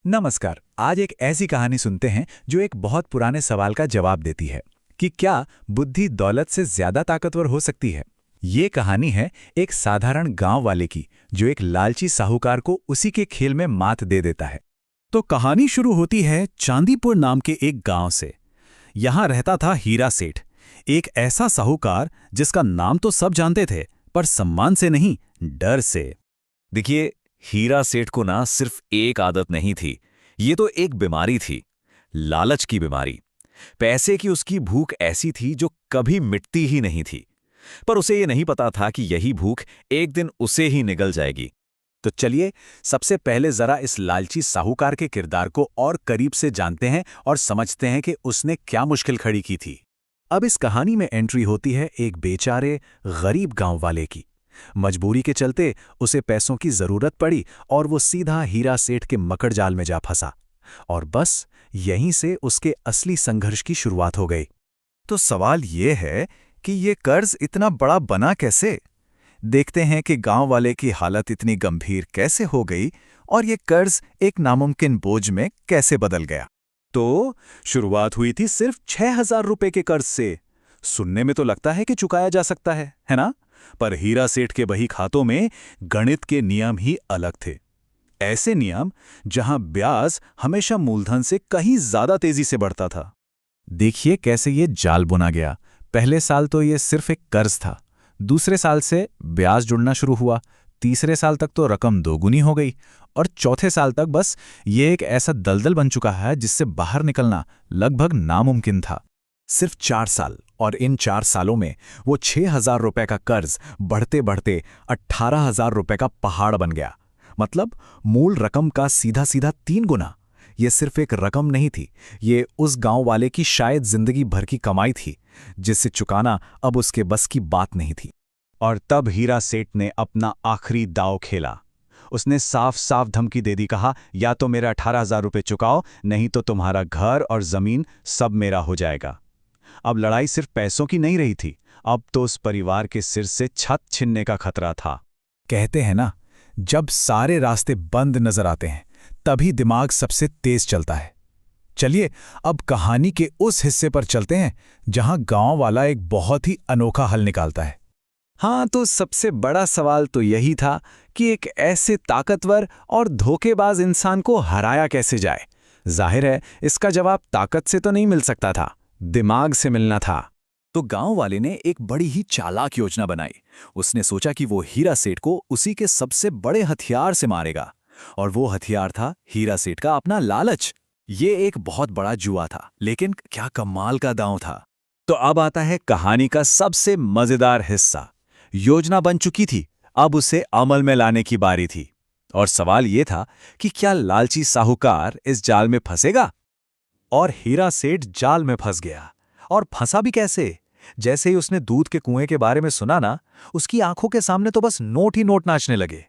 नमस्कार। आज एक ऐसी कहानी सुनते हैं जो एक बहुत पुराने सवाल का जवाब देती है कि क्या बुद्धि दौलत से ज्यादा ताकतवर हो सकती है। ये कहानी है एक साधारण गांव वाले की जो एक लालची साहूकार को उसी के खेल में मात दे देता है। तो कहानी शुरू होती है चांदीपुर नाम के एक गांव से। यहाँ रहता था हीरा सेठ, एक ऐसा साहूकार जिसका नाम तो सब जानते थे, पर सम्मान से नहीं, डर से। देखिए, हीरा सेठ को ना सिर्फ एक आदत नहीं थी, ये तो एक बीमारी थी। लालच की बीमारी। पैसे की उसकी भूख ऐसी थी जो कभी मिटती ही नहीं थी। पर उसे ये नहीं पता था कि यही भूख एक दिन उसे ही निगल जाएगी। तो चलिए सबसे पहले जरा इस लालची साहूकार के किरदार को और करीब से जानते हैं और समझते हैं कि उसने क्या मुश्किल खड़ी की थी। अब इस कहानी में एंट्री होती है एक बेचारे गरीब गांव वाले की। मजबूरी के चलते उसे पैसों की जरूरत पड़ी और वो सीधा हीरा सेठ के मकड़जाल में जा फंसा। और बस यहीं से उसके असली संघर्ष की शुरुआत हो गई। तो सवाल ये है कि ये कर्ज इतना बड़ा बना कैसे? देखते हैं कि गांव वाले की हालत इतनी गंभीर कैसे हो गई और ये कर्ज एक नामुमकिन बोझ में कैसे बदल गया। तो शुरुआत हुई थी सिर्फ 6,000 रुपए के कर्ज से। सुनने में तो लगता है कि चुकाया जा सकता है ना? पर हीरा सेठ के बही खातों में गणित के नियम ही अलग थे। ऐसे नियम जहां ब्याज हमेशा मूलधन से कहीं ज्यादा तेजी से बढ़ता था। देखिए कैसे ये जाल बुना गया। पहले साल तो ये सिर्फ एक कर्ज था, दूसरे साल से ब्याज जुड़ना शुरू हुआ, तीसरे साल तक तो रकम दोगुनी हो गई, और चौथे साल तक बस ये एक ऐसा दलदल बन चुका है जिससे बाहर निकलना लगभग नामुमकिन था। सिर्फ 4 साल, और इन 4 सालों में वो 6,000 रुपए का कर्ज बढ़ते बढ़ते 18,000 रुपए का पहाड़ बन गया। मतलब मूल रकम का सीधा सीधा 3 गुना। ये सिर्फ एक रकम नहीं थी, ये उस गांव वाले की शायद जिंदगी भर की कमाई थी, जिससे चुकाना अब उसके बस की बात नहीं थी। और तब हीरा सेठ ने अपना आखिरी दांव खेला। उसने साफ साफ धमकी दे दी, कहा या तो मेरा 18,000 रुपए चुकाओ, नहीं तो तुम्हारा घर और जमीन सब मेरा हो जाएगा। अब लड़ाई सिर्फ पैसों की नहीं रही थी, अब तो उस परिवार के सिर से छत छिनने का खतरा था। कहते हैं ना, जब सारे रास्ते बंद नजर आते हैं तभी दिमाग सबसे तेज चलता है। चलिए अब कहानी के उस हिस्से पर चलते हैं जहां गांव वाला एक बहुत ही अनोखा हल निकालता है। हाँ, तो सबसे बड़ा सवाल तो यही था कि एक ऐसे ताकतवर और धोखेबाज इंसान को हराया कैसे जाए। जाहिर है इसका जवाब ताकत से तो नहीं मिल सकता था, दिमाग से मिलना था। तो गांव वाले ने एक बड़ी ही चालाक योजना बनाई। उसने सोचा कि वो हीरा सेठ को उसी के सबसे बड़े हथियार से मारेगा, और वो हथियार था हीरा सेठ का अपना लालच। ये एक बहुत बड़ा जुआ था, लेकिन क्या कमाल का दांव था। तो अब आता है कहानी का सबसे मजेदार हिस्सा। योजना बन चुकी थी, अब उसे अमल में लाने की बारी थी। और सवाल ये था कि क्या लालची साहूकार इस जाल में फंसेगा? और हीरा सेठ जाल में फंस गया। और फंसा भी कैसे? जैसे ही उसने दूध के कुएं के बारे में सुना ना, उसकी आंखों के सामने तो बस नोट ही नोट नाचने लगे।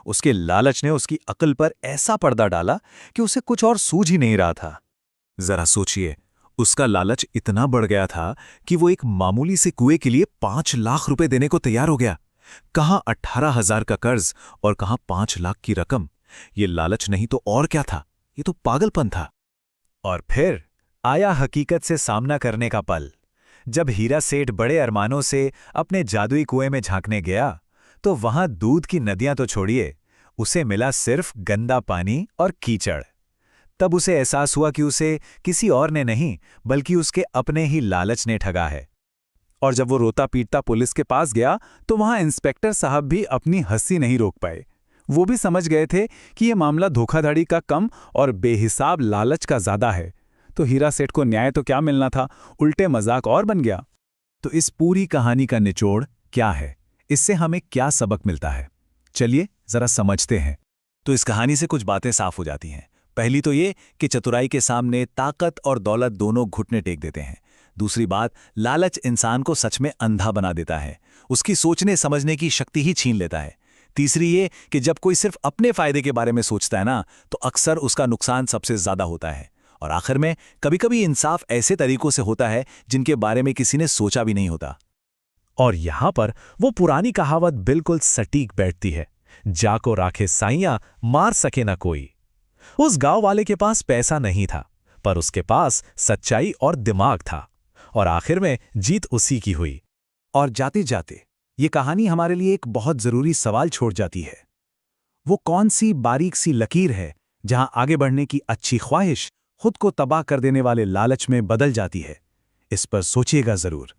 उसके लालच ने उसकी अक्ल पर ऐसा पर्दा डाला कि उसे कुछ और सूझ ही नहीं रहा था। जरा सोचिए, उसका लालच इतना बढ़ गया था कि वो एक मामूली से कुएं के लिए 5 लाख रुपए देने को तैयार हो गया। कहाँ 18,000 का कर्ज और कहाँ 5 लाख की रकम। ये लालच नहीं तो और क्या था, ये तो पागलपन था। और फिर आया हकीकत से सामना करने का पल। जब हीरा सेठ बड़े अरमानों से अपने जादुई कुएं में झांकने गया, तो वहां दूध की नदियां तो छोड़िए, उसे मिला सिर्फ गंदा पानी और कीचड़। तब उसे एहसास हुआ कि उसे किसी और ने नहीं, बल्कि उसके अपने ही लालच ने ठगा है। और जब वो रोता पीटता पुलिस के पास गया, तो वहां इंस्पेक्टर साहब भी अपनी हंसी नहीं रोक पाए। वो भी समझ गए थे कि ये मामला धोखाधड़ी का कम और बेहिसाब लालच का ज्यादा है। तो हीरा सेठ को न्याय तो क्या मिलना था, उल्टे मजाक और बन गया। तो इस पूरी कहानी का निचोड़ क्या है, इससे हमें क्या सबक मिलता है, चलिए जरा समझते हैं। तो इस कहानी से कुछ बातें साफ हो जाती हैं। पहली तो ये कि चतुराई के सामने ताकत और दौलत दोनों घुटने टेक देते हैं। दूसरी बात, लालच इंसान को सच में अंधा बना देता है, उसकी सोचने समझने की शक्ति ही छीन लेता है। तीसरी ये कि जब कोई सिर्फ अपने फायदे के बारे में सोचता है ना, तो अक्सर उसका नुकसान सबसे ज्यादा होता है। और आखिर में कभी कभी इंसाफ ऐसे तरीकों से होता है जिनके बारे में किसी ने सोचा भी नहीं होता। और यहां पर वो पुरानी कहावत बिल्कुल सटीक बैठती है, जाको राखे साइयां मार सके ना कोई। उस गांव वाले के पास पैसा नहीं था, पर उसके पास सच्चाई और दिमाग था, और आखिर में जीत उसी की हुई। और जाते जाते ये कहानी हमारे लिए एक बहुत जरूरी सवाल छोड़ जाती है। वो कौन सी बारीक सी लकीर है जहां आगे बढ़ने की अच्छी ख्वाहिश खुद को तबाह कर देने वाले लालच में बदल जाती है? इस पर सोचिएगा जरूर।